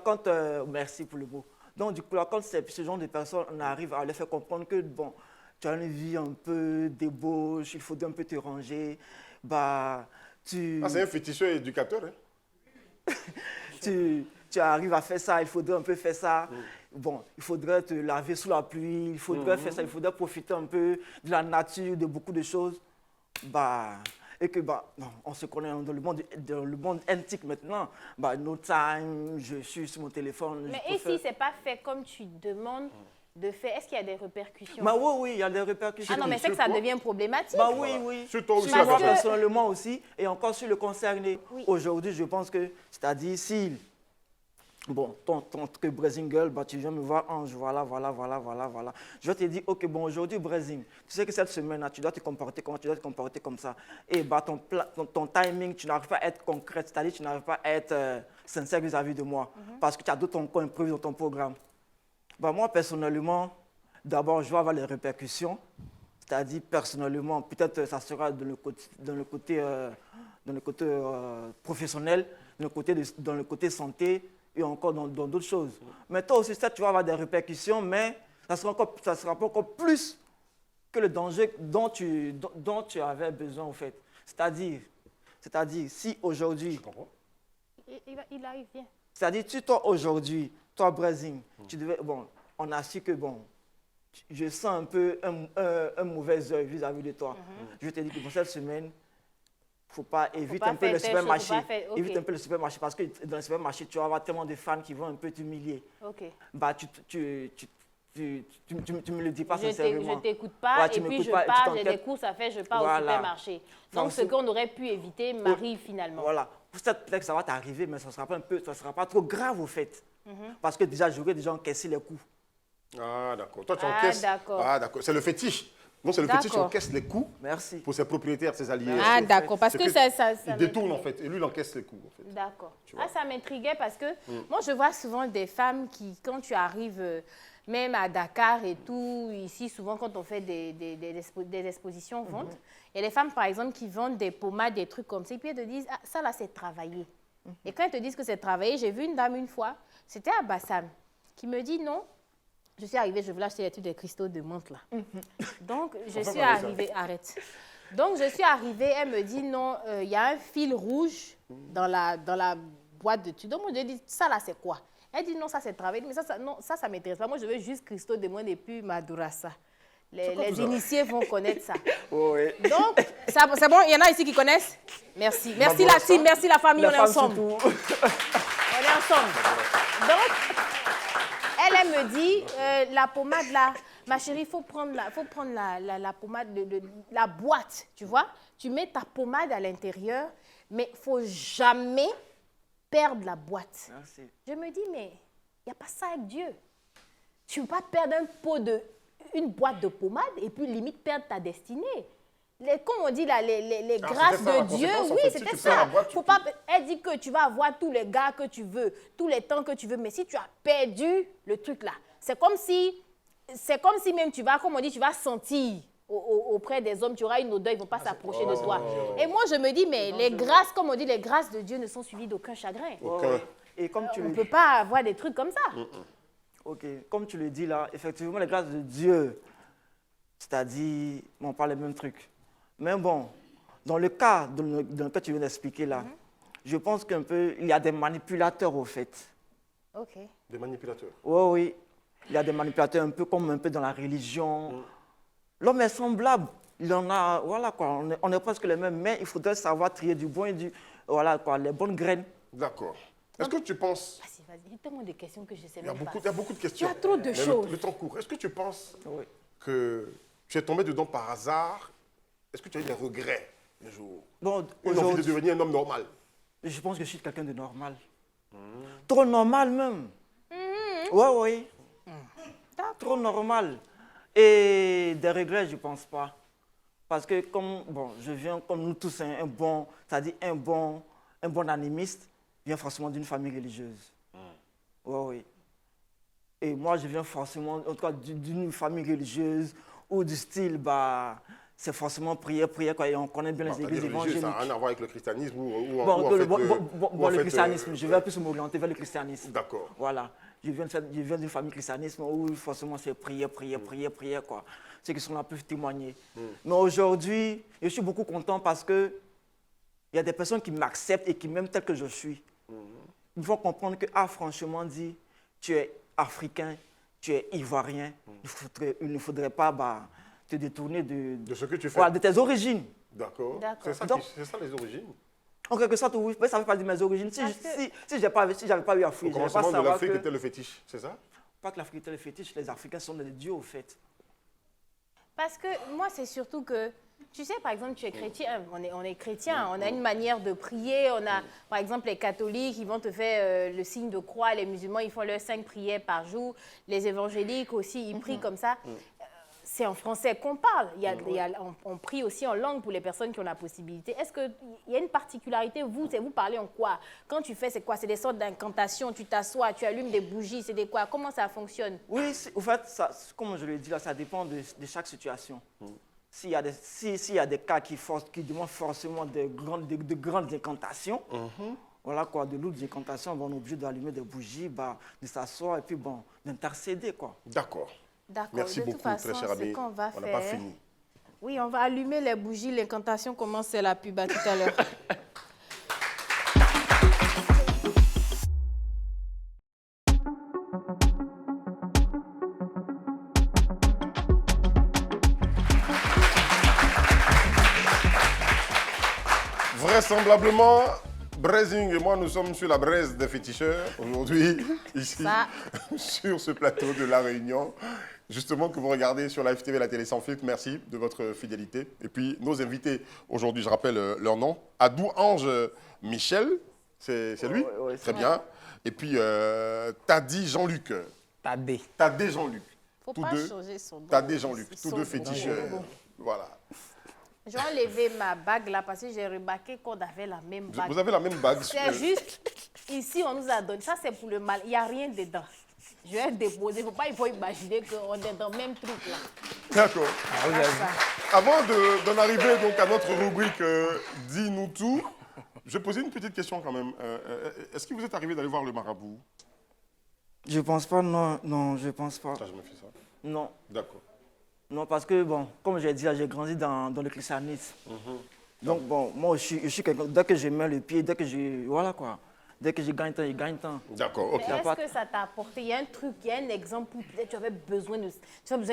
quand... merci pour le mot. Donc, du coup, là, quand ce genre de personnes, on arrive à leur faire comprendre que, bon, tu as une vie un peu débauche, il faudrait un peu te ranger, tu... Ah, c'est un féticheur éducateur, hein? tu arrives à faire ça, il faudrait un peu faire ça. Bon, il faudrait te laver sous la pluie, il faudrait faire ça, il faudrait profiter un peu de la nature, de beaucoup de choses. Et que, bon, on se connaît dans le monde antique maintenant. No time, je suis sur mon téléphone. Mais je et peux faire- si ce n'est pas fait comme tu demandes de faire, est-ce qu'il y a des répercussions? Oui, il y a des répercussions. Ah non, mais c'est que ça devient problématique. Oui. Sur toi aussi, Sur la moi personne. personnellement aussi, et encore sur le concerné. Oui. Aujourd'hui, je pense que, c'est-à-dire, si, bon, ton truc Brésil Girl, tu viens me voir, Ange, voilà. Je vais te dire, ok, bon, aujourd'hui, Brésil, tu sais que cette semaine-là, tu dois te comporter comme ça. Et ton timing, tu n'arrives pas à être concret, c'est-à-dire, tu n'arrives pas à être sincère vis-à-vis de moi, parce que tu as d'autres encore imprévus dans ton programme. Moi, personnellement, d'abord, je vais avoir les répercussions. C'est-à-dire, personnellement, peut-être ça sera dans le côté professionnel, dans le côté santé et encore dans d'autres choses. Mais toi aussi, ça, tu vas avoir des répercussions, mais ça sera pas encore plus que le danger dont tu avais besoin, en fait. C'est-à-dire, si aujourd'hui... Il arrive, viens. C'est-à-dire, toi, aujourd'hui, toi, Brésil, tu devais... Bon, on a su que, bon, je sens un peu un mauvais œil vis-à-vis de toi. Je te dis que pour cette semaine, évite pas un peu faire le telle chose, supermarché. faut pas faire- ok. Évite un peu le supermarché parce que dans le supermarché, tu vas avoir tellement de fans qui vont un peu t'humilier. Ok. Tu me le dis pas Je sincèrement. t'écoute pas, Ouais, tu et puis m'écoutes je pas, tu pars, j'ai t'enquêtes. des courses à faire, je pars au Voilà. supermarché. Donc, ce qu'on aurait pu éviter m'arrive finalement. Voilà. Peut-être que ça va t'arriver, mais ça ne sera pas trop grave au fait. Parce que déjà, j'aurais déjà encaissé les coups. Ah, d'accord. Toi, tu Ah, encaisses. d'accord. Ah, d'accord. C'est le fétiche. Non, c'est le fétiche qui D'accord. encaisse les coups Merci. pour ses propriétaires, ses alliés. Ah, d'accord, parce C'est que ça Il détourne, en fait. Et lui, il encaisse les coups, en fait. D'accord. vois. Ah, ça m'intriguait parce que moi, je vois souvent des femmes qui, quand tu arrives, même à Dakar et tout, ici, souvent, quand on fait des expositions ventes, il y a des femmes, par exemple, qui vendent des pommades, des trucs comme ça, et puis elles te disent, ah, ça là, c'est travaillé. Et quand elles te disent que c'est travaillé, j'ai vu une dame une fois, c'était à Bassam, qui me dit, non, je suis arrivée, je voulais acheter des cristaux de menthe, là. Donc, je suis arrivée, arrête. Donc, je suis arrivée, elle me dit, non, il y a un fil rouge dans la boîte de tubes. Donc, moi, je dis, ça là, c'est quoi? Elle dit, non, ça, c'est travaillé. Mais ça m'intéresse pas. Moi, je veux juste cristaux de menthe et puis Madurassa. Les initiés vont connaître ça. Oui. Donc, c'est bon, il y en a ici qui connaissent? Merci. Merci la team, merci la famille, on est ensemble. On est ensemble. Donc, elle me dit, la pommade là, ma chérie, il faut prendre la pommade, la boîte, tu vois. Tu mets ta pommade à l'intérieur, mais il ne faut jamais perdre la boîte. Merci. Je me dis, mais il n'y a pas ça avec Dieu. Tu ne peux pas perdre une boîte de pommade et puis limite perdre ta destinée. Comme on dit là, les grâces c'était ça, la de Dieu, conséquence, en oui, fait. Si c'était tu perds la ça. boîte, tu- Faut pas, elle dit que tu vas avoir tous les gars que tu veux, tous les temps que tu veux, mais si tu as perdu le truc là, c'est comme si même tu vas, comme on dit, tu vas sentir auprès des hommes, tu auras une odeur, ils ne vont pas s'approcher de toi. Et moi, je me dis, mais les grâces, comme on dit, les grâces de Dieu ne sont suivies d'aucun chagrin. Aucun. Et comme tu On ne le peut pas avoir des trucs comme ça. Ok, comme tu le dis là, effectivement, les grâces de Dieu, c'est-à-dire, on parle les mêmes trucs. Mais bon, dans le cas dans lequel tu viens d'expliquer là, je pense qu'un peu, il y a des manipulateurs au fait. Ok. Des manipulateurs. Oui, il y a des manipulateurs un peu comme un peu dans la religion. L'homme est semblable. Il y en a, voilà quoi, on est presque les mêmes, mais il faudrait savoir trier du bon et du, voilà quoi, les bonnes graines. D'accord. Est-ce que tu penses... Vas-y, il y a tellement de questions que je sais Il y a même pas. beaucoup de questions. Il y a trop de Mais choses. Le temps court. Est-ce que tu penses Oui. que tu es tombé dedans par hasard? Est-ce que tu as eu des regrets un jour? Bon, Une envie de aujourd'hui, devenir un homme normal? je pense que je suis quelqu'un de normal. Trop normal même. Oui. Trop normal. Et des regrets, je ne pense pas. Parce que comme, bon, je viens, comme nous tous, c'est-à-dire un bon animiste, vient forcément d'une famille religieuse. Oui. Et moi, je viens forcément, en tout cas, d'une famille religieuse où du style, bah, c'est forcément prière, quoi, et on connaît bien les églises évangéliques. Ça n'a rien à voir avec le christianisme ou Bon, en le fait, christianisme, je vais plus m'orienter vers le christianisme. D'accord. Voilà. Je viens d'une famille christianisme où forcément c'est prière, quoi. Ceux qui sont là peuvent témoigner. Mais aujourd'hui, je suis beaucoup content parce que il y a des personnes qui m'acceptent et qui m'aiment tel que je suis. Il faut comprendre que, franchement dit, tu es africain, tu es ivoirien, il ne faudrait pas te détourner de ce que tu fais. Voilà, de tes origines. D'accord. C'est ça, les origines. En quelque sorte, oui, mais ça fait partie de mes origines. Si je n'avais pas eu à fuir, Au je n'allais pas commencement de savoir l'Afrique que... était le fétiche, c'est ça? Pas que l'Afrique était le fétiche, les Africains sont des dieux, au fait. Parce que moi, c'est surtout que, tu sais, par exemple, tu es chrétien, on est chrétien, on a une manière de prier, on a, par exemple, les catholiques, ils vont te faire le signe de croix, les musulmans, ils font leurs 5 prières par jour, les évangéliques aussi, ils prient comme ça. C'est en français qu'on parle. On prie aussi en langue pour les personnes qui ont la possibilité. Est-ce qu'il y a une particularité, vous parlez en quoi? Quand tu fais, c'est quoi? C'est des sortes d'incantations, tu t'assois, tu allumes des bougies, c'est des quoi? Comment ça fonctionne? Oui, au fait, ça, comme je l'ai dit là, ça dépend de chaque situation. S'il y a des cas qui demandent forcément de grandes incantations, voilà quoi, de lourdes incantations, on est obligé d'allumer des bougies, de s'asseoir et puis d'intercéder, quoi. D'accord. D'accord. Merci de toute beaucoup, façon, très cher ami. qu'on va On n'a faire... pas fini. Oui, on va allumer les bougies. L'incantation commence, c'est la pub à tout à l'heure. Vraisemblablement, Braising et moi, nous sommes sur la braise des féticheurs aujourd'hui, ici, sur ce plateau de La Réunion. Justement, que vous regardez sur la FTV, la télé sans filtre. Merci de votre fidélité. Et puis, nos invités aujourd'hui, je rappelle leur nom. Adou Ange Michel, c'est lui? Ouais, très bien. Et puis, Tadi Jean-Luc. Tadé Jean-Luc. Faut pas changer son nom. Tadé Jean-Luc, tous deux féticheurs. Voilà. Je vais enlever ma bague là parce que j'ai remarqué qu'on avait la même bague. Vous avez la même bague? C'est juste, ici, on nous a donné. Ça, c'est pour le mal. Il n'y a rien dedans. Je vais déposer. Il faut imaginer qu'on est dans le même truc là. D'accord. Avant d'en arriver donc à notre rubrique Dis-nous tout, je vais poser une petite question quand même. Est-ce que vous êtes arrivé d'aller voir le marabout? Je pense pas, non, je pense pas. Tu n'as jamais fait ça? Non. D'accord. Non, parce que, bon, comme j'ai dit, j'ai grandi dans le christianisme. Donc, bon, moi, je suis quelqu'un, dès que je mets le pied, dès que je gagne temps, je gagne temps. D'accord, ok. Mais est-ce que ça t'a apporté? Il y a un truc, il y a un exemple où peut-être tu avais besoin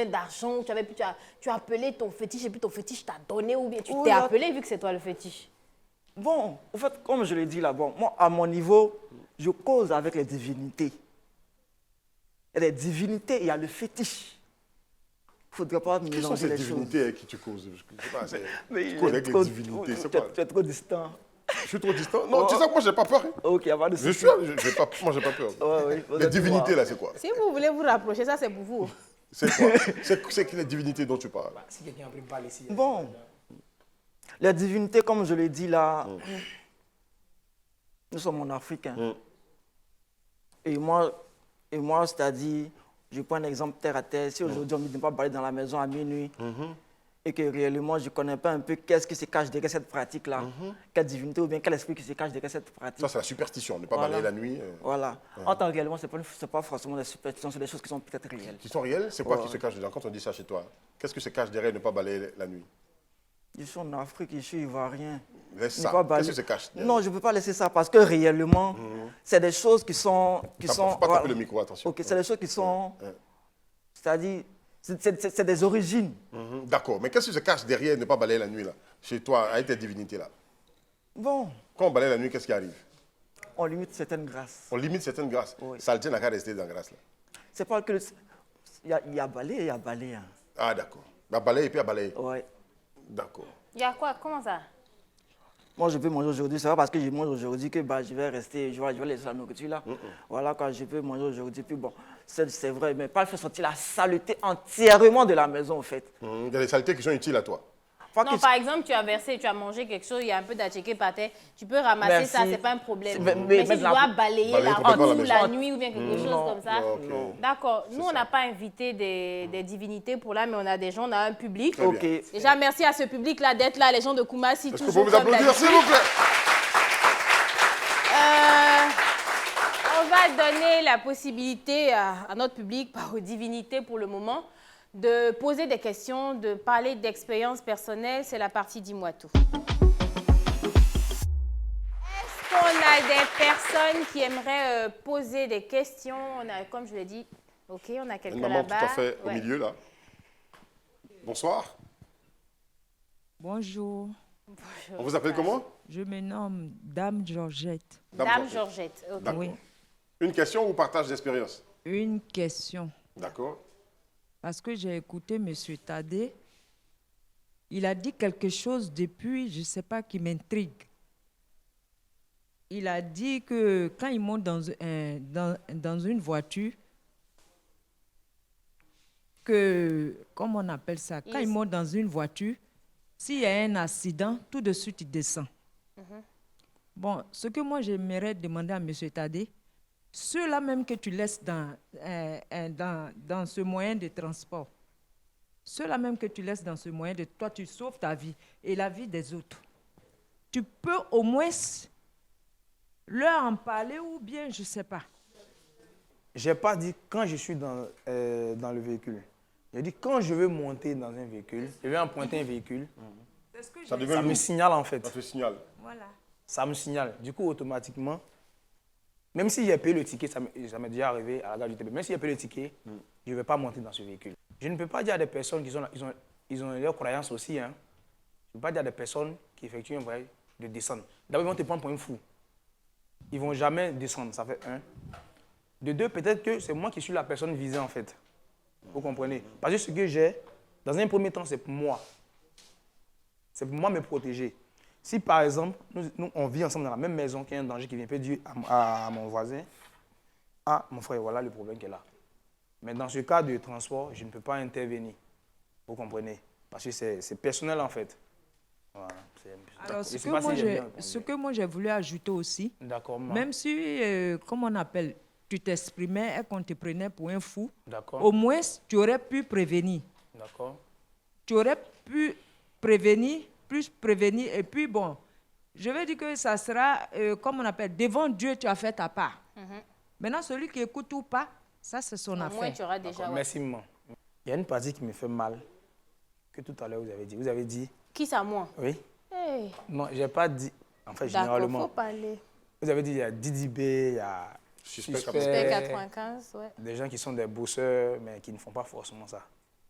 d'argent, tu as appelé ton fétiche et puis ton fétiche t'a donné ou bien tu t'es appelé vu que c'est toi le fétiche? Bon, en fait, comme je l'ai dit là, bon, moi, à mon niveau, je cause avec les divinités. Il y a des divinités, il y a le fétiche. Il ne faudrait pas mélanger les choses. Quelles sont ces divinités avec qui tu causes? Je ne sais pas, Mais tu connais avec les divinités, c'est quoi? Tu es trop distant. Je suis trop distant? Non, tu sais que moi, j'ai pas peur. Hein. Ok, il n'y a pas de souci. Moi, j'ai pas peur. Ouais, les divinités, là, c'est quoi? Si vous voulez vous rapprocher, ça, c'est pour vous. C'est quoi? C'est les divinités dont tu parles? Si quelqu'un a pris parler ici. Bon, les divinités, comme je l'ai dit là, nous sommes en Afrique. Hein. Et moi, c'est-à-dire, je prends un exemple terre à terre. Si aujourd'hui on ne me dit pas parler dans la maison à minuit, et que réellement je ne connais pas un peu qu'est-ce qui se cache derrière cette pratique-là, quelle divinité ou bien quel esprit qui se cache derrière cette pratique. Ça, c'est la superstition, ne pas balayer la nuit. Voilà. En tant que réellement, ce n'est pas forcément des superstitions, c'est des choses qui sont peut-être réelles. Qui sont réelles? C'est quoi qui se cache dedans? Quand on dit ça chez toi, qu'est-ce que se cache derrière ne pas balayer la nuit? Je suis en Afrique, je suis ivoirien. Laisse ça. Qu'est-ce que se cache derrière? Non, je ne peux pas laisser ça parce que réellement, c'est des choses qui sont... Faut pas taper le micro, attention. Ok, c'est des choses qui sont... C'est-à-dire, C'est des origines. D'accord. Mais qu'est-ce qui se cache derrière ne pas balayer la nuit, là, chez toi, avec tes divinités, là? Bon, Quand on balaye la nuit, qu'est-ce qui arrive? on limite certaines grâces. On limite certaines grâces. Oui. Saleté n'a qu'à rester dans la grâce, là. C'est pas que... Il y a balai et il y a balai. Hein. Ah, d'accord. À balayer et puis à balayer. Ouais. D'accord. Il y a quoi? Comment ça? Moi, je peux manger aujourd'hui. C'est pas parce que je mange aujourd'hui que bah, je vais rester, je vais laisser la nourriture là. Voilà, quand je peux manger aujourd'hui. Puis bon, c'est vrai, mais pas faire sortir la saleté entièrement de la maison, en fait. Il y a des saletés qui sont utiles à toi. Pas Non, que- par exemple, tu as versé, tu as mangé quelque chose, il y a un peu d'atchéké par terre, tu peux ramasser Merci. ça, c'est pas un problème. Mais- Mais si mais tu la- dois balayer Balayer la complètement la rue, maison. la nuit ou bien quelque chose Non, comme ça. ok. D'accord. Nous, on n'a pas invité des divinités pour là, mais on a des gens, on a un public. Très bien. Ok. Déjà, merci à ce public-là d'être là, les gens de Koumassi. Est-ce que vous toujours pouvez vous comme applaudir, s'il d'habitude. vous plaît? On va donner la possibilité à notre public, pas aux divinités pour le moment, de poser des questions, de parler d'expériences personnelles. C'est la partie Dis-moi tout. Est-ce qu'on a des personnes qui aimeraient poser des questions? On a, comme je l'ai dit, ok, on a quelqu'un Une maman tout là-bas. à fait au Ouais. milieu, là. Bonsoir. Bonjour, On vous appelle comment? je me nomme Dame Georgette. Dame Georgette. ok. D'accord. Oui. Une question ou partage d'expérience? Une question, D'accord. parce que j'ai écouté M. Tadé. Il a dit quelque chose depuis, je ne sais pas, qui m'intrigue. Il a dit que quand il monte dans une voiture, comment on appelle ça? Quand il monte dans une voiture, s'il y a un accident, tout de suite il descend. Bon, ce que moi j'aimerais demander à M. Tadé, ceux-là même que tu laisses dans ce moyen de transport, ceux-là même que tu laisses dans ce moyen de... Toi, tu sauves ta vie et la vie des autres. Tu peux au moins leur en parler ou bien, je ne sais pas. Je n'ai pas dit quand je suis dans le véhicule. J'ai dit quand je veux monter dans un véhicule, je vais emprunter un véhicule, C'est ce que Ça j'ai- devient ça me lourd. signale en fait. Ça te signale. Voilà. Ça me signale. Du coup, automatiquement, même si j'ai payé le ticket, ça m'est déjà arrivé à la gare du TB, même si j'ai payé le ticket, je ne vais pas monter dans ce véhicule. Je ne peux pas dire à des personnes qui ils ont leurs croyances aussi. Hein. Je ne peux pas dire à des personnes qui effectuent un voyage de descendre. D'abord, ils vont te prendre pour un fou. Ils ne vont jamais descendre, ça fait un. De deux, peut-être que c'est moi qui suis la personne visée en fait. Vous comprenez? Parce que ce que j'ai, dans un premier temps, c'est pour moi. C'est pour moi me protéger. Si par exemple, nous on vit ensemble dans la même maison, qu'il y a un danger qui vient peut dû à mon voisin, ah mon frère, voilà le problème qu'elle a. Mais dans ce cas de transport, je ne peux pas intervenir. Vous comprenez? Parce que c'est personnel en fait. Voilà, Alors, Je sais pas si j'ai bien répondu. ce que moi j'ai voulu ajouter aussi, D'accord, maman. même si, comme on appelle, tu t'exprimais et qu'on te prenait pour un fou, D'accord. au moins tu aurais pu prévenir. D'accord. Tu aurais pu prévenir, plus prévenir, et puis bon, je vais dire que ça sera, comme on appelle, devant Dieu, tu as fait ta part. Maintenant, celui qui écoute ou pas, ça c'est son Au moins, affaire. tu auras déjà... D'accord, ouais. merci maman. Il y a une partie qui me fait mal, que tout à l'heure vous avez dit. Vous avez dit, Qui ça, moi? oui? Hey, Non, je n'ai pas dit, en fait, d'accord, généralement. faut parler. Vous avez dit, il y a Didi B, il y a Suspect Suspect 95, 95, ouais. des gens qui sont des bosseurs, mais qui ne font pas forcément ça.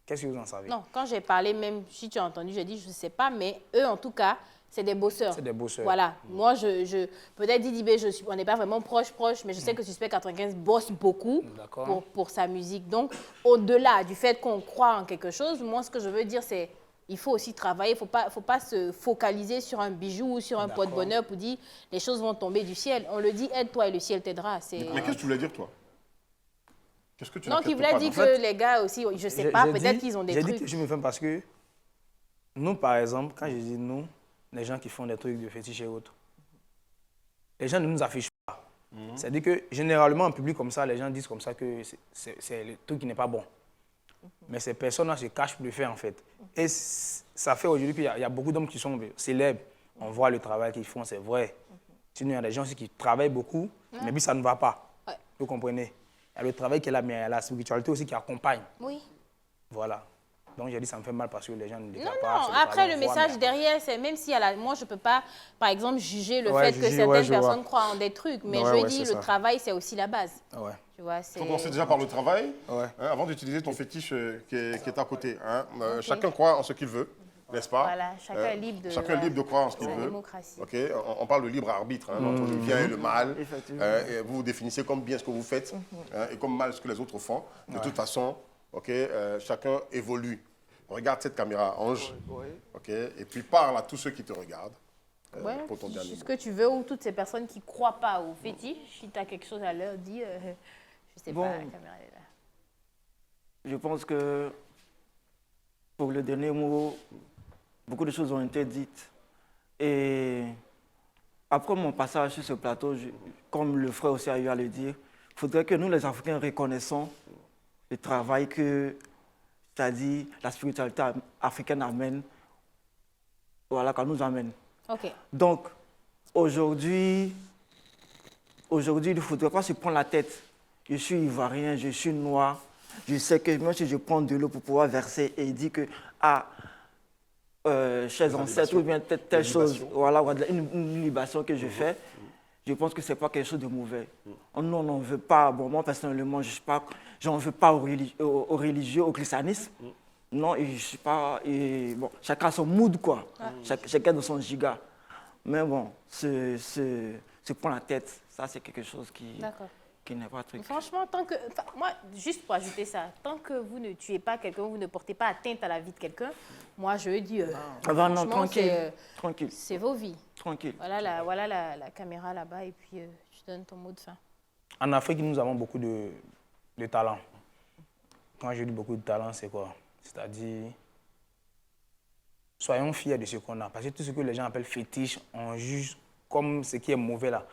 Qu'est-ce que vous en savez? Non, quand j'ai parlé, même si tu as entendu, j'ai dit, je ne sais pas, mais eux, en tout cas, c'est des bosseurs. C'est des bosseurs. Voilà. Moi, peut-être Didibé, on n'est pas vraiment proche, mais je sais que Suspect 95 bosse beaucoup D'accord. pour sa musique. Donc, au-delà du fait qu'on croit en quelque chose, moi, ce que je veux dire, c'est il faut aussi travailler. Il ne faut pas se focaliser sur un bijou ou sur un pot de D'accord. bonheur pour dire les choses vont tomber du ciel. On le dit, aide-toi et le ciel t'aidera. Mais qu'est-ce que tu voulais dire, toi? Qu'est-ce que tu Non, qui n'acceptes voulait pas, dire en que fait? les gars aussi, je ne sais J'ai- pas, j'ai peut-être dit- qu'ils ont des J'ai dit trucs. que je me fais parce que nous, par exemple, quand je dis nous, les gens qui font des trucs de fétiche et autres, les gens ne nous affichent pas. C'est-à-dire que généralement, en public comme ça, les gens disent comme ça que c'est le truc qui n'est pas bon. Mais ces personnes-là se cachent pour le faire, en fait. Et ça fait aujourd'hui qu'il y a beaucoup d'hommes qui sont célèbres. On voit le travail qu'ils font, c'est vrai. Sinon, il y a des gens aussi qui travaillent beaucoup, mais puis ça ne va pas. Ouais. Vous comprenez? Il y a le travail qui est là, mais il y a la spiritualité aussi qui accompagne. Oui. Voilà. Donc j'ai dit ça me fait mal parce que les gens ne déclarent Non, pas. non, c'est après le travail, on voit, message mais- derrière, c'est même si moi je peux pas, par exemple, juger le Ouais, fait que juger, certaines ouais, je vois. personnes croient en des trucs, mais Ouais, je ouais, dis c'est le ça. travail c'est aussi la base. Ouais. Tu vois, c'est. Il faut commencer déjà par le travail, Ouais. hein, avant d'utiliser ton fétiche qui est à côté. Hein. Chacun croit en ce qu'il veut, n'est-ce pas? Voilà, chacun est libre de. Chacun est libre de croire en ce qu'il la veut. démocratie. Ok, on parle de libre arbitre, hein, entre le bien et le mal. Effectivement. Et vous vous définissez comme bien ce que vous faites hein, et comme mal ce que les autres font. De toute façon, ok, chacun évolue. Regarde cette caméra, Ange. Ok, et puis parle à tous ceux qui te regardent. Ouais, pour ton dernier ce mot. que tu veux, ou toutes ces personnes qui ne croient pas au fétiche, si tu as quelque chose à leur dire, je sais Bon. pas, la caméra est là. Je pense que pour le dernier mot, beaucoup de choses ont été dites. Et après mon passage sur ce plateau, comme le frère aussi a eu à le dire, il faudrait que nous, les Africains, reconnaissons le travail que, c'est-à-dire la spiritualité africaine amène, voilà, qu'on nous amène. Ok. Donc, aujourd'hui, il ne faudrait pas se prendre la tête. Je suis ivoirien, je suis noir. Je sais que même si je prends de l'eau pour pouvoir verser et dire que, chers ancêtres ou bien telle chose, voilà, une libation que je fais, je pense que ce n'est pas quelque chose de mauvais. Nous, on n'en veut pas. Bon, moi, personnellement, je n'en veux pas aux religieux, au christianisme. Non, et je sais pas. Et bon, chacun a son mood, quoi. Chacun dans son giga. Mais bon, se prendre la tête, ça, c'est quelque chose qui n'est pas truc. Franchement, moi, juste pour ajouter ça, tant que vous ne tuez pas quelqu'un, vous ne portez pas atteinte à la vie de quelqu'un, moi, je dis, Ah ben non, franchement, tranquille, tranquille, c'est vos vies. tranquille. Voilà la caméra là-bas et puis tu donnes ton mot de fin. En Afrique, nous avons beaucoup de talent. Quand je dis beaucoup de talent, c'est quoi? C'est-à-dire, soyons fiers de ce qu'on a. Parce que tout ce que les gens appellent fétiche, on juge comme ce qui est mauvais là.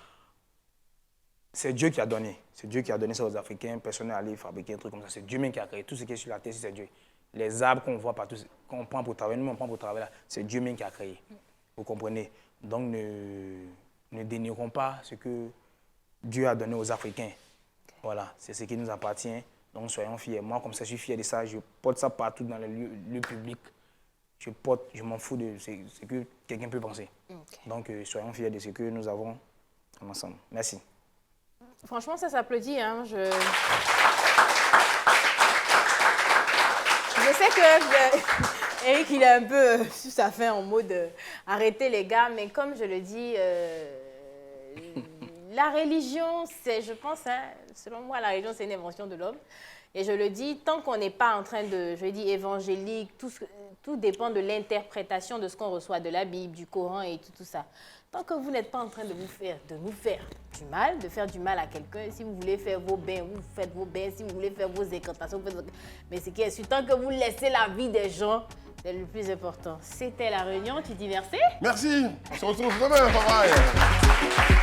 C'est Dieu qui a donné. C'est Dieu qui a donné ça aux Africains. Personne n'est allé fabriquer un truc comme ça. C'est Dieu même qui a créé. Tout ce qui est sur la terre, c'est Dieu. Les arbres qu'on voit partout, qu'on prend pour travailler, nous on prend pour travailler là, c'est Dieu même qui a créé. Vous comprenez? Donc ne dénigrons pas ce que Dieu a donné aux Africains. Voilà, c'est ce qui nous appartient. Donc soyons fiers. Moi, comme ça, je suis fier de ça. Je porte ça partout dans les lieux publics. Je m'en fous de ce que quelqu'un peut penser. Okay. Donc soyons fiers de ce que nous avons ensemble. Merci. Franchement, ça s'applaudit. Hein. Je sais que Eric, il est un peu sur sa fin en mode arrêtez les gars, mais comme je le dis, la religion, c'est, je pense, hein, selon moi, la religion, c'est une invention de l'homme. Et je le dis, tant qu'on n'est pas en train de, je dis, évangélique, tout dépend de l'interprétation de ce qu'on reçoit de la Bible, du Coran et tout ça. Tant que vous n'êtes pas en train de nous faire du mal, de faire du mal à quelqu'un, si vous voulez faire vos bains, vous faites vos bains, si vous voulez faire vos incantations, vous faites vos... Mais ce qui est sûr, tant que vous laissez la vie des gens, c'est le plus important. C'était la réunion, tu dis merci? Merci. On se retrouve demain, bye bye.